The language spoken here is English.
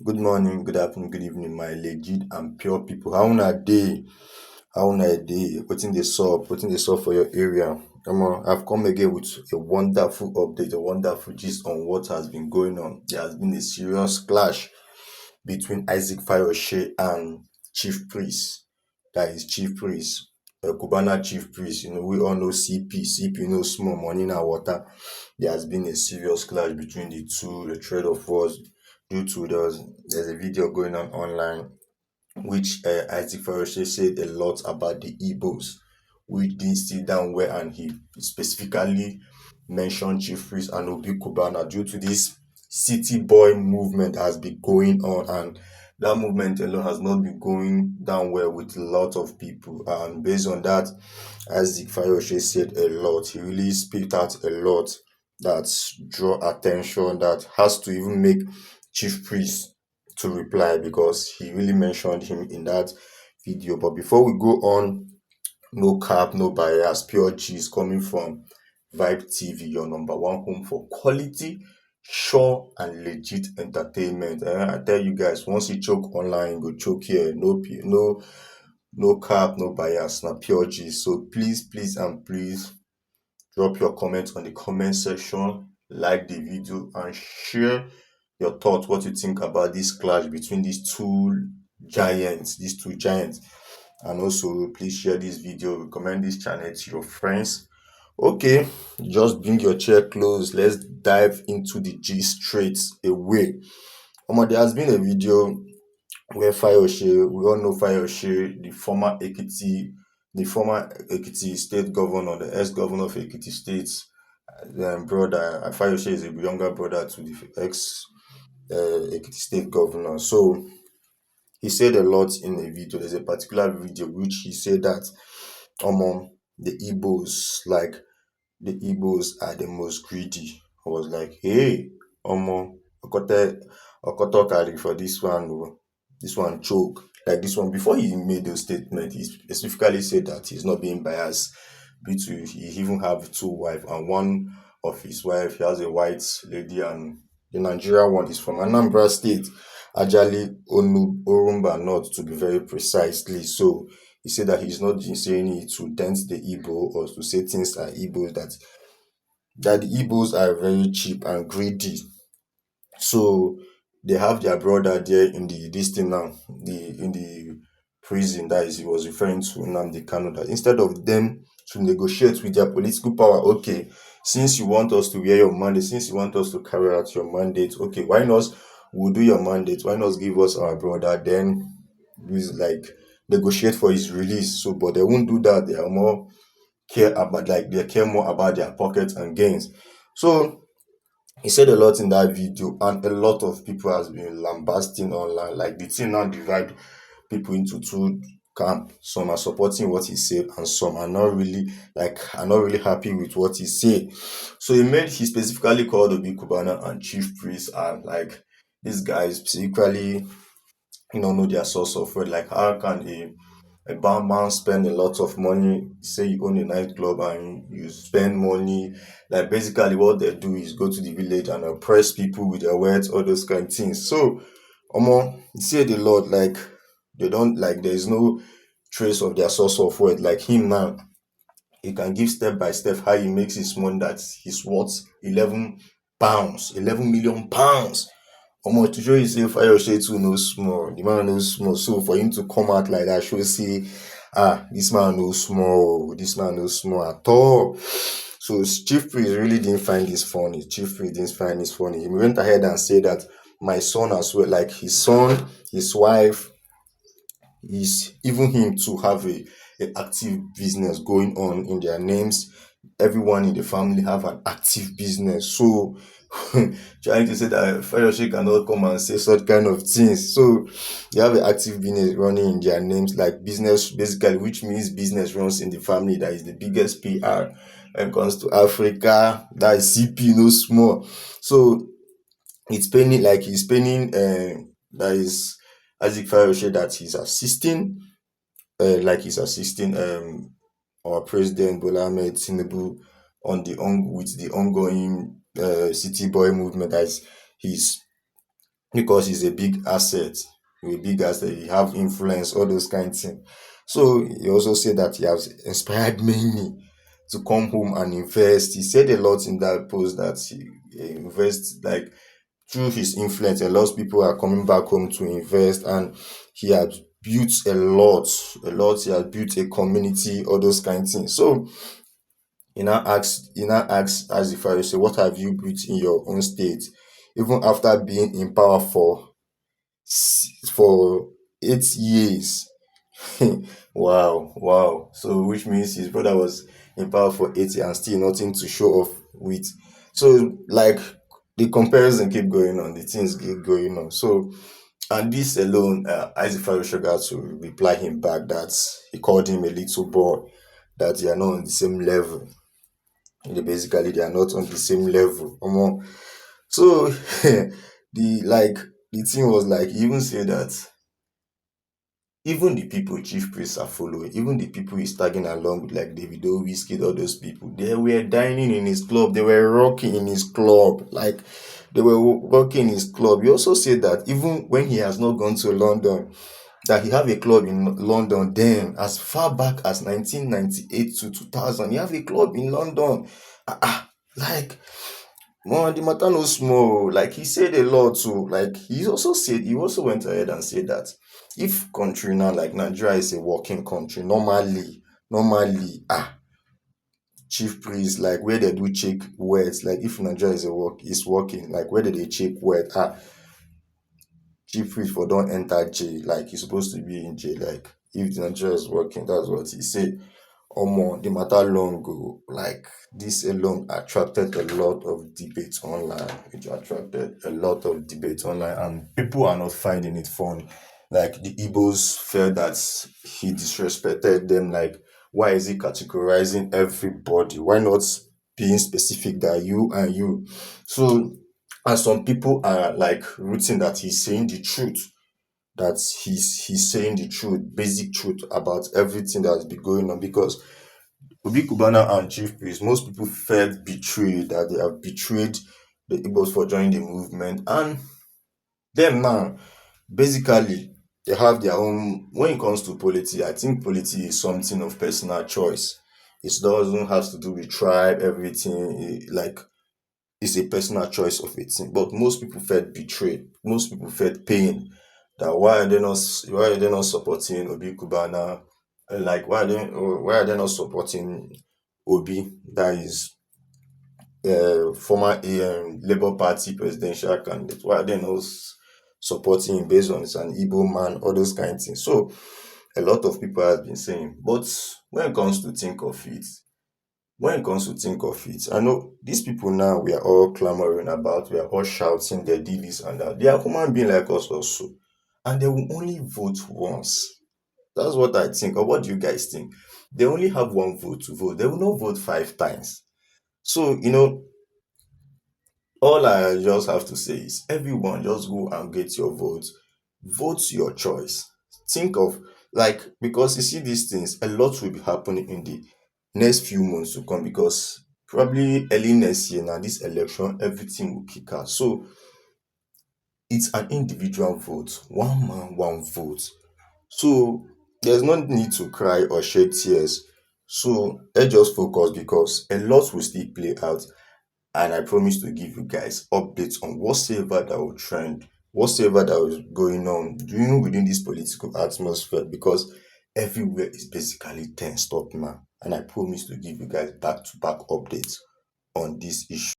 Good morning, good afternoon, good evening, my legit and pure people. How una day? How una day? Putting this up, putting this up for your area. Come on, I've come again with a wonderful update, a wonderful gist on what has been going on. There has been a serious clash between Isaac Fayose and Chief Priest. That is Chief Priest, Cubana Chief Priest. We all know CP. CP no small money na water. There has been a serious clash between the two, the trade of wars due to there's a video going on online which Isaac Fayose said a lot about the Igbos, which didn't sit down well, and he specifically mentioned Chief Priest and Obi Cubana due to this city boy movement that has been going on, and that movement alone has not been going down well with a lot of people. And based on that, Isaac Fayose said a lot. He really spit out a lot that draw attention, that has to even make Chief Priest to reply because he really mentioned him in that video. But before we go on, no cap, no bias, pure cheese coming from Vibe TV, your number one home for quality, sure, and legit entertainment. I tell you guys, once you choke online, go choke here. No cap, no bias, na pure cheese. So please, and please drop your comments on the comment section, like the video, and share your thoughts, what you think about this clash between these two giants. And also, please share this video, recommend this channel to your friends. Okay, just bring your chair close. Let's dive into the gist straight away. There has been a video where Fayose, we all know Fayose, the former Ekiti state governor, the ex-governor of Ekiti State, brother. Fayose is a younger brother to the ex Ekiti State governor. So he said a lot in a video. There's a particular video which he said that the Igbos are the most greedy. I was like, hey, okote okoto carry for this one, oh. This one choke. Like this one, before he made those statements, he specifically said that he's not being biased. He even have two wives, and one of his wife, he has a white lady, and the Nigerian one is from Anambra State, Ajali Orumba North, to be very precisely. So he said that he's not just saying it to dent the Igbo or to say things are Igbos, that the Igbos are very cheap and greedy. So they have their brother there in the this thing now, in the prison, that is, he was referring to Nnamdi Kanu, that instead of them to negotiate with their political power, okay, since you want us to wear your mandate, since you want us to carry out your mandate, okay, why not we'll do your mandate, why not give us our brother, then we like negotiate for his release. So but they won't do that. They care more about their pockets and gains. So he said a lot in that video, and a lot of people has been lambasting online. Like the thing now divide people into two camp. Some are supporting what he said, and some are not really happy with what he said. So he specifically called Obi Kubana and Chief Priest, and like these guys specifically know their source of wealth. Like how can a bad man spend a lot of money, say you own a nightclub and you spend money, like basically what they do is go to the village and oppress people with their words, all those kind of things. So he said a lot, like they don't, like there is no trace of their source of wealth. Like him now, he can give step by step how he makes his money, that he's worth 11 million pounds. To show you say Fayose too no small, the man no small. So for him to come out like that, show say, this man no small, this man no small at all. So Chief Priest really didn't find this funny. Chief Priest didn't find this funny. He went ahead and said that my son as well, like his son, his wife, is even him to have a active business going on in their names. Everyone in the family have an active business. So trying to say that Fayose cannot come and say such kind of things. So they have an active business running in their names, like business basically, which means business runs in the family. That is the biggest PR when it comes to Africa. That is CP no small. So he's paying that is Isaac Fayose, that he's assisting our president Bola Ahmed Tinubu with the ongoing city boy movement. That is, he's because he's a big asset. A big asset, he have influence, all those kind of things. So he also said that he has inspired many to come home and invest. He said a lot in that post that he invests like through his influence. A lot of people are coming back home to invest, and he had built a lot. He had built a community, all those kind of things. So as if I say, what have you built in your own state, even after being in power for 8 years? Wow, wow. So which means his brother was in power for 8 years and still nothing to show off with. So like the comparison keep going on, the things keep going on. So and this alone, Isaac Fayose got to reply him back that he called him a little boy, that they are not on the same level. Basically they are not on the same level. So the thing was like, he even said that even the people Chief Priests are following, even the people he's tagging along with, like davido, wizkid, all those people, they were dining in his club, they were rocking in his club, like they were rocking his club. He also said that even when he has not gone to London, that he have a club in London then, as far back as 1998 to 2000, he have a club in London. Like, well, the matter no small. Like he said a lot too. Like he also went ahead and said that if country now like Nigeria is a working country, normally, chief priest, like where they do check words, like if Nigeria is working, like where they check word, chief priest for don't enter jail, like he's supposed to be in jail. Like if Nigeria is working, that's what he said. Omo, the matter long go. Like this alone attracted a lot of debate online. It attracted a lot of debate online, and people are not finding it fun. Like the Igbos felt that he disrespected them. Like, why is he categorizing everybody? Why not being specific that you and you? So, and some people are like rooting that he's saying the truth, that he's saying the truth, basic truth about everything that's been going on, because Obi Cubana and Chief Priest, most people felt betrayed, that they have betrayed the Igbos for joining the movement. And them now, basically, they have their own. When it comes to politics, I think politics is something of personal choice. It doesn't have to do with tribe, everything. Like, it's a personal choice of a thing. But most people felt betrayed. Most people felt pain. That why are they not supporting Obi Cubana? Like why are they not supporting Obi, that is former Labour Party presidential candidate? Why are they not supporting him based on it's an Igbo man, all those kind of things? So a lot of people have been saying, but when it comes to think of it, I know these people now we are all clamoring about, we are all shouting their this and that. They are human being like us also, and they will only vote once. That's what I think. Or what do you guys think? They only have one vote to vote. They will not vote 5 times. So, all I just have to say is everyone just go and get your vote. Vote your choice. Think of, like, because you see these things, a lot will be happening in the next few months to come, because probably early next year now, this election, everything will kick out. So it's an individual vote. One man, one vote. So there's no need to cry or shed tears. So let's just focus, because a lot will still play out. And I promise to give you guys updates on whatsoever that will trend, whatsoever that is going on, even within this political atmosphere, because everywhere is basically tensed up now. And I promise to give you guys back to back updates on this issue.